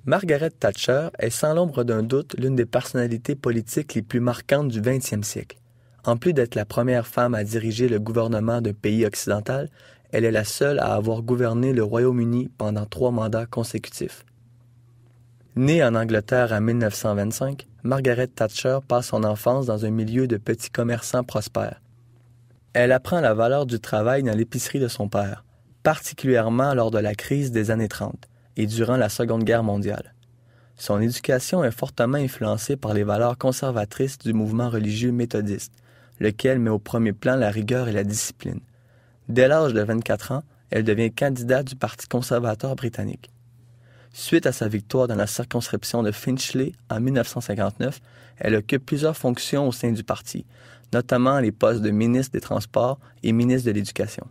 Margaret Thatcher est sans l'ombre d'un doute l'une des personnalités politiques les plus marquantes du 20e siècle. En plus d'être la première femme à diriger le gouvernement d'un pays occidental, elle est la seule à avoir gouverné le Royaume-Uni pendant 3 mandats consécutifs. Née en Angleterre en 1925, Margaret Thatcher passe son enfance dans un milieu de petits commerçants prospères. Elle apprend la valeur du travail dans l'épicerie de son père, particulièrement lors de la crise des années 30 et durant la Seconde Guerre mondiale. Son éducation est fortement influencée par les valeurs conservatrices du mouvement religieux méthodiste, lequel met au premier plan la rigueur et la discipline. Dès l'âge de 24 ans, elle devient candidate du Parti conservateur britannique. Suite à sa victoire dans la circonscription de Finchley en 1959, elle occupe plusieurs fonctions au sein du parti, notamment les postes de ministre des Transports et ministre de l'Éducation.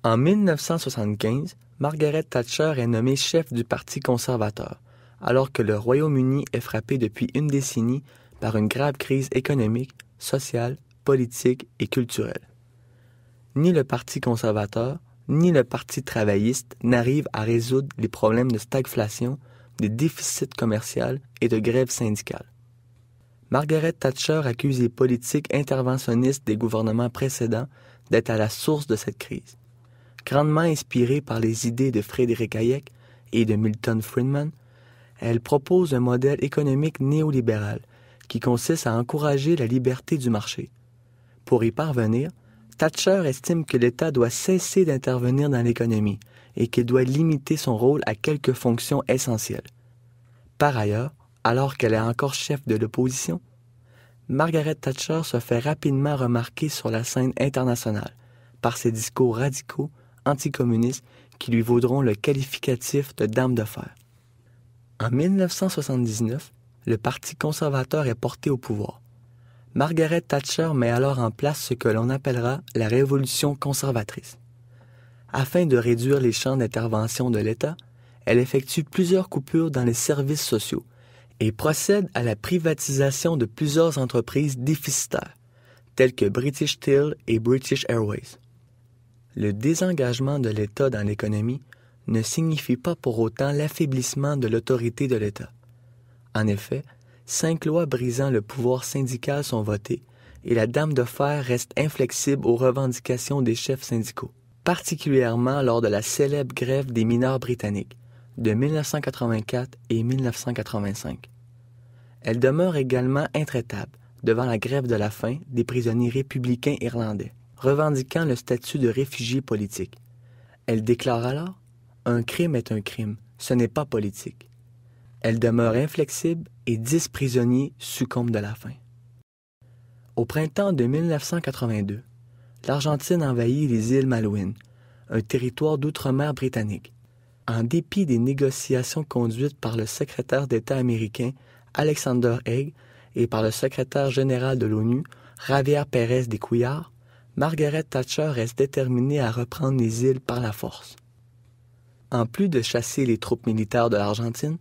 En 1975, Margaret Thatcher est nommée chef du Parti conservateur, alors que le Royaume-Uni est frappé depuis une décennie par une grave crise économique, sociale, politique et culturelle. Ni le Parti conservateur, ni le Parti travailliste n'arrivent à résoudre les problèmes de stagflation, de déficit commercial et de grève syndicale. Margaret Thatcher accuse les politiques interventionnistes des gouvernements précédents d'être à la source de cette crise. Grandement inspirée par les idées de Frédéric Hayek et de Milton Friedman, elle propose un modèle économique néolibéral qui consiste à encourager la liberté du marché. Pour y parvenir, Thatcher estime que l'État doit cesser d'intervenir dans l'économie et qu'il doit limiter son rôle à quelques fonctions essentielles. Par ailleurs, alors qu'elle est encore chef de l'opposition, Margaret Thatcher se fait rapidement remarquer sur la scène internationale par ses discours radicaux, anticommunistes qui lui vaudront le qualificatif de dame de fer. En 1979, le Parti conservateur est porté au pouvoir. Margaret Thatcher met alors en place ce que l'on appellera la révolution conservatrice. Afin de réduire les champs d'intervention de l'État, elle effectue plusieurs coupures dans les services sociaux et procède à la privatisation de plusieurs entreprises déficitaires, telles que British Steel et British Airways. Le désengagement de l'État dans l'économie ne signifie pas pour autant l'affaiblissement de l'autorité de l'État. En effet, 5 lois brisant le pouvoir syndical sont votées et la dame de fer reste inflexible aux revendications des chefs syndicaux, particulièrement lors de la célèbre grève des mineurs britanniques de 1984 et 1985. Elle demeure également intraitable devant la grève de la faim des prisonniers républicains irlandais, revendiquant le statut de réfugié politique. Elle déclare alors « Un crime est un crime, ce n'est pas politique ». Elle demeure inflexible et 10 prisonniers succombent de la faim. Au printemps de 1982, l'Argentine envahit les îles Malouines, un territoire d'outre-mer britannique. En dépit des négociations conduites par le secrétaire d'État américain Alexander Haig et par le secrétaire général de l'ONU Javier Pérez de Cuéllar, Margaret Thatcher reste déterminée à reprendre les îles par la force. En plus de chasser les troupes militaires de l'Argentine,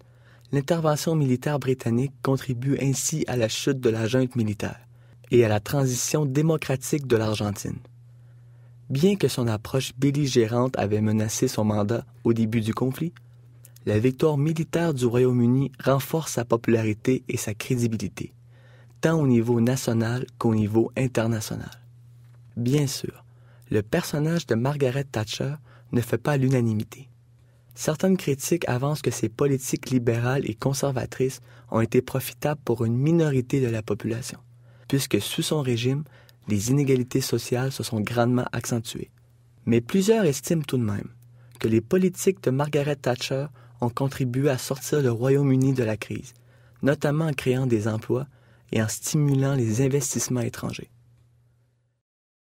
l'intervention militaire britannique contribue ainsi à la chute de la junte militaire et à la transition démocratique de l'Argentine. Bien que son approche belligérante avait menacé son mandat au début du conflit, la victoire militaire du Royaume-Uni renforce sa popularité et sa crédibilité, tant au niveau national qu'au niveau international. Bien sûr, le personnage de Margaret Thatcher ne fait pas l'unanimité. Certaines critiques avancent que ces politiques libérales et conservatrices ont été profitables pour une minorité de la population, puisque sous son régime, les inégalités sociales se sont grandement accentuées. Mais plusieurs estiment tout de même que les politiques de Margaret Thatcher ont contribué à sortir le Royaume-Uni de la crise, notamment en créant des emplois et en stimulant les investissements étrangers.